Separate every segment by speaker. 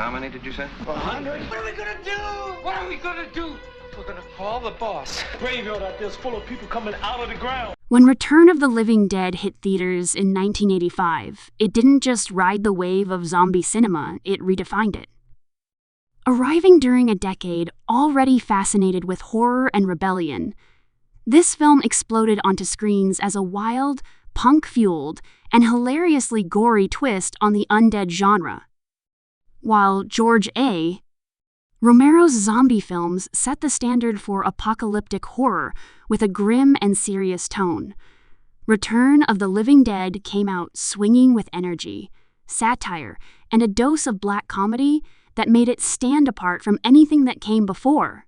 Speaker 1: How many did you say?
Speaker 2: 100. What are we gonna do? What are we gonna do? We're gonna call the boss. Graveyard out there's full of people coming out of the ground.
Speaker 3: When Return of the Living Dead hit theaters in 1985, it didn't just ride the wave of zombie cinema, it redefined it. Arriving during a decade already fascinated with horror and rebellion, this film exploded onto screens as a wild, punk-fueled, and hilariously gory twist on the undead genre. While George A. Romero's zombie films set the standard for apocalyptic horror with a grim and serious tone, Return of the Living Dead came out swinging with energy, satire, and a dose of black comedy that made it stand apart from anything that came before.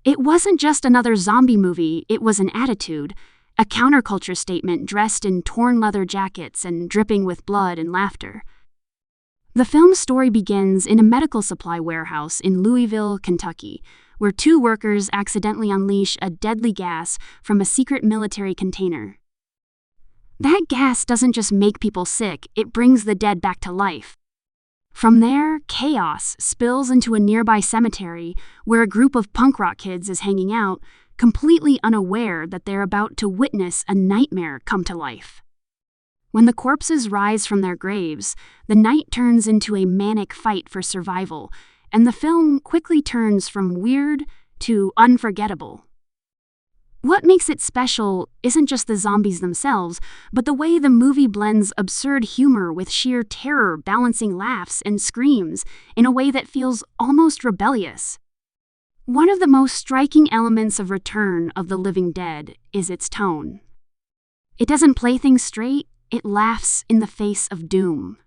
Speaker 3: It wasn't just another zombie movie, it was an attitude, a counterculture statement dressed in torn leather jackets and dripping with blood and laughter. The film's story begins in a medical supply warehouse in Louisville, Kentucky, where two workers accidentally unleash a deadly gas from a secret military container. That gas doesn't just make people sick, it brings the dead back to life. From there, chaos spills into a nearby cemetery where a group of punk rock kids is hanging out, completely unaware that they're about to witness a nightmare come to life. When the corpses rise from their graves, the night turns into a manic fight for survival, and the film quickly turns from weird to unforgettable. What makes it special isn't just the zombies themselves, but the way the movie blends absurd humor with sheer terror, balancing laughs and screams in a way that feels almost rebellious. One of the most striking elements of Return of the Living Dead is its tone. It doesn't play things straight, it laughs in the face of doom.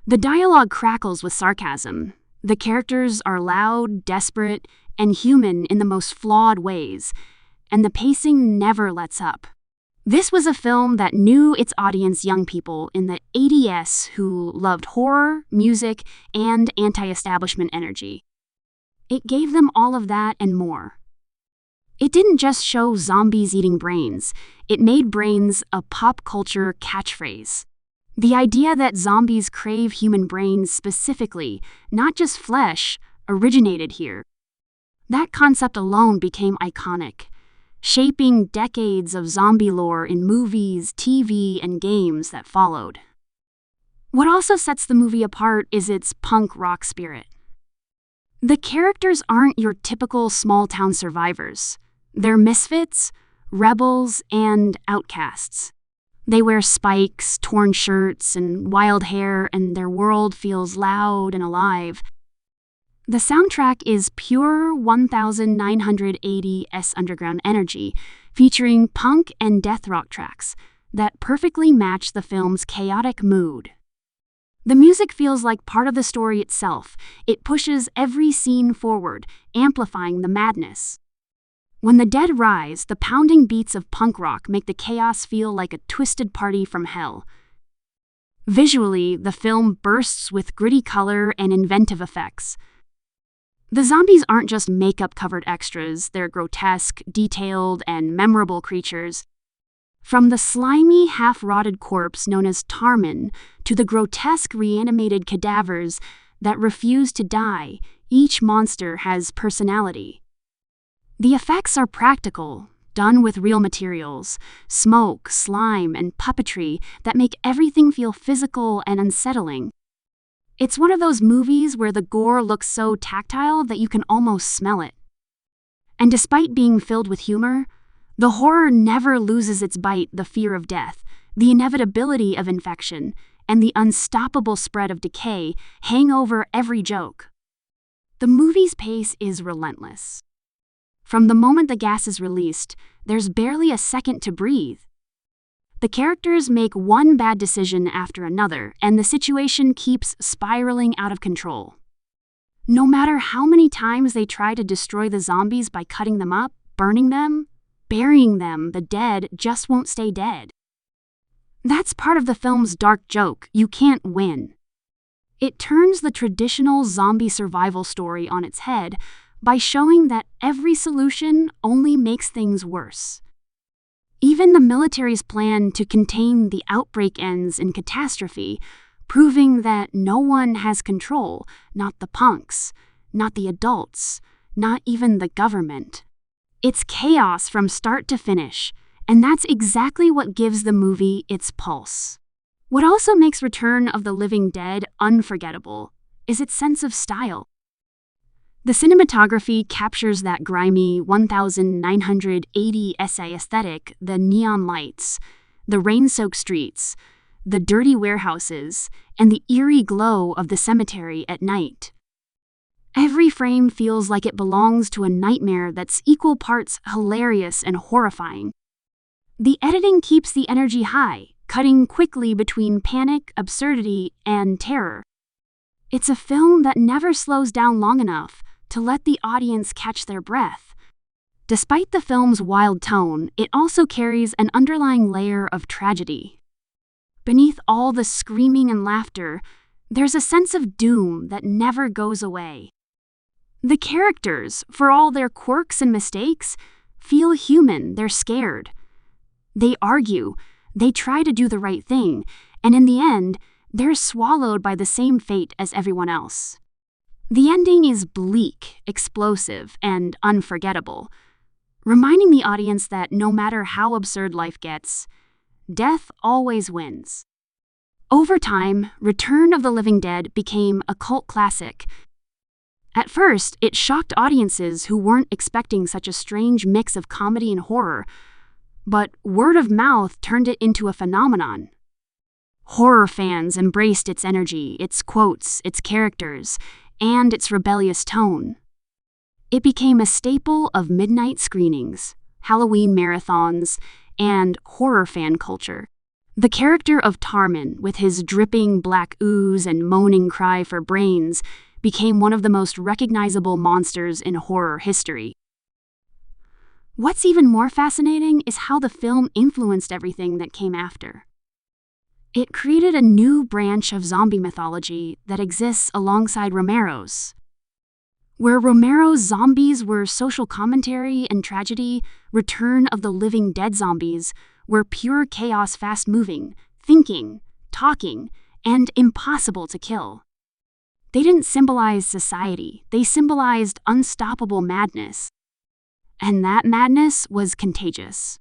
Speaker 3: The dialogue crackles with sarcasm. The characters are loud, desperate, and human in the most flawed ways, and the pacing never lets up. This was a film that knew its audience, young people in the 80s who loved horror, music, and anti-establishment energy. It gave them all of that and more. It didn't just show zombies eating brains, it made brains a pop culture catchphrase. The idea that zombies crave human brains specifically, not just flesh, originated here. That concept alone became iconic, shaping decades of zombie lore in movies, TV, and games that followed. What also sets the movie apart is its punk rock spirit. The characters aren't your typical small-town survivors. They're misfits, rebels, and outcasts. They wear spikes, torn shirts, and wild hair, and their world feels loud and alive. The soundtrack is pure 1980s underground energy, featuring punk and death rock tracks that perfectly match the film's chaotic mood. The music feels like part of the story itself. It pushes every scene forward, amplifying the madness. When the dead rise, the pounding beats of punk rock make the chaos feel like a twisted party from hell. Visually, the film bursts with gritty color and inventive effects. The zombies aren't just makeup-covered extras, they're grotesque, detailed, and memorable creatures. From the slimy, half-rotted corpse known as Tarman to the grotesque reanimated cadavers that refuse to die, each monster has personality. The effects are practical, done with real materials, smoke, slime, and puppetry that make everything feel physical and unsettling. It's one of those movies where the gore looks so tactile that you can almost smell it. And despite being filled with humor, the horror never loses its bite, the fear of death, the inevitability of infection, and the unstoppable spread of decay hang over every joke. The movie's pace is relentless. From the moment the gas is released, there's barely a second to breathe. The characters make one bad decision after another, and the situation keeps spiraling out of control. No matter how many times they try to destroy the zombies by cutting them up, burning them, burying them, the dead just won't stay dead. That's part of the film's dark joke. You can't win. It turns the traditional zombie survival story on its head by showing that every solution only makes things worse. Even the military's plan to contain the outbreak ends in catastrophe, proving that no one has control, not the punks, not the adults, not even the government. It's chaos from start to finish, and that's exactly what gives the movie its pulse. What also makes Return of the Living Dead unforgettable is its sense of style. The cinematography captures that grimy 1980 SA aesthetic, the neon lights, the rain-soaked streets, the dirty warehouses, and the eerie glow of the cemetery at night. Every frame feels like it belongs to a nightmare that's equal parts hilarious and horrifying. The editing keeps the energy high, cutting quickly between panic, absurdity, and terror. It's a film that never slows down long enough to let the audience catch their breath. Despite the film's wild tone, it also carries an underlying layer of tragedy. Beneath all the screaming and laughter, there's a sense of doom that never goes away. The characters, for all their quirks and mistakes, feel human. They're scared. They argue, they try to do the right thing, and in the end, they're swallowed by the same fate as everyone else. The ending is bleak, explosive, and unforgettable, reminding the audience that no matter how absurd life gets, death always wins. Over time, Return of the Living Dead became a cult classic. At first, it shocked audiences who weren't expecting such a strange mix of comedy and horror, but word of mouth turned it into a phenomenon. Horror fans embraced its energy, its quotes, its characters, and its rebellious tone. It became a staple of midnight screenings, Halloween marathons, and horror fan culture. The character of Tarman, with his dripping black ooze and moaning cry for brains, became one of the most recognizable monsters in horror history. What's even more fascinating is how the film influenced everything that came after. It created a new branch of zombie mythology that exists alongside Romero's. Where Romero's zombies were social commentary and tragedy, Return of the Living Dead zombies were pure chaos, fast-moving, thinking, talking, and impossible to kill. They didn't symbolize society, they symbolized unstoppable madness. And that madness was contagious.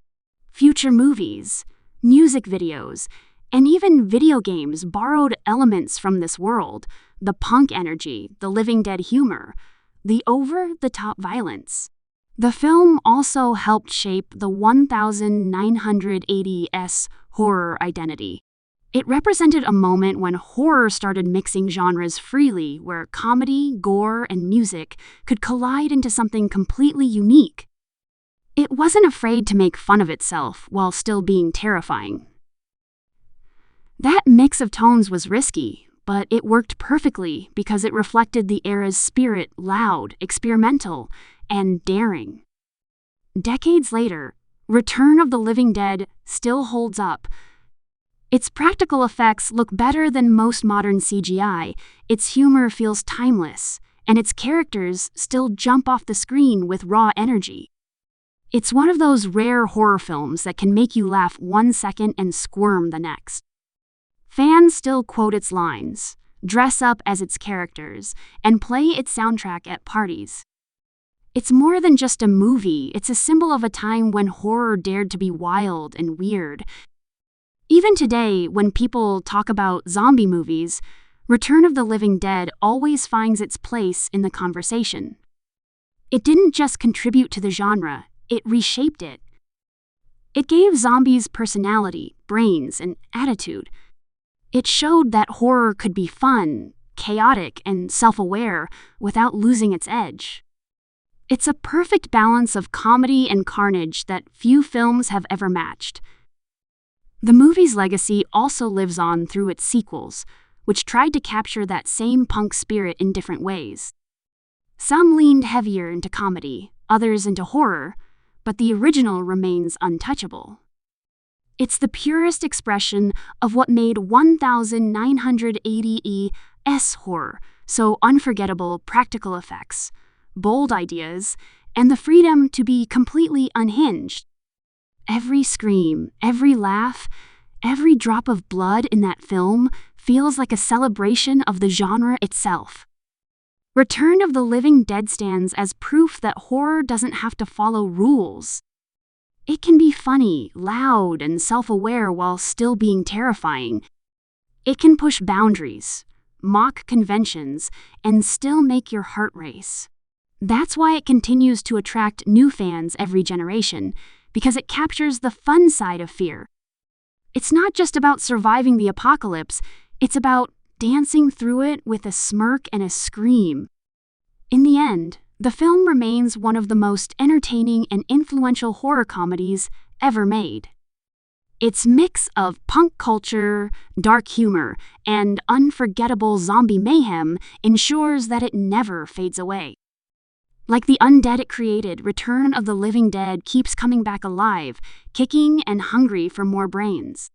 Speaker 3: Future movies, music videos, and even video games borrowed elements from this world: the punk energy, the Living Dead humor, the over-the-top violence. The film also helped shape the 1980s horror identity. It represented a moment when horror started mixing genres freely, where comedy, gore, and music could collide into something completely unique. It wasn't afraid to make fun of itself while still being terrifying. That mix of tones was risky, but it worked perfectly because it reflected the era's spirit: loud, experimental, and daring. Decades later, Return of the Living Dead still holds up. Its practical effects look better than most modern CGI, its humor feels timeless, and its characters still jump off the screen with raw energy. It's one of those rare horror films that can make you laugh 1 second and squirm the next. Fans still quote its lines, dress up as its characters, and play its soundtrack at parties. It's more than just a movie, it's a symbol of a time when horror dared to be wild and weird. Even today, when people talk about zombie movies, Return of the Living Dead always finds its place in the conversation. It didn't just contribute to the genre, it reshaped it. It gave zombies personality, brains, and attitude. It showed that horror could be fun, chaotic, and self-aware without losing its edge. It's a perfect balance of comedy and carnage that few films have ever matched. The movie's legacy also lives on through its sequels, which tried to capture that same punk spirit in different ways. Some leaned heavier into comedy, others into horror, but the original remains untouchable. It's the purest expression of what made 1980s horror so unforgettable: practical effects, bold ideas, and the freedom to be completely unhinged. Every scream, every laugh, every drop of blood in that film feels like a celebration of the genre itself. Return of the Living Dead stands as proof that horror doesn't have to follow rules. It can be funny, loud, and self-aware while still being terrifying. It can push boundaries, mock conventions, and still make your heart race. That's why it continues to attract new fans every generation, because it captures the fun side of fear. It's not just about surviving the apocalypse, it's about dancing through it with a smirk and a scream. In the end, the film remains one of the most entertaining and influential horror comedies ever made. Its mix of punk culture, dark humor, and unforgettable zombie mayhem ensures that it never fades away. Like the undead it created, Return of the Living Dead keeps coming back alive, kicking and hungry for more brains.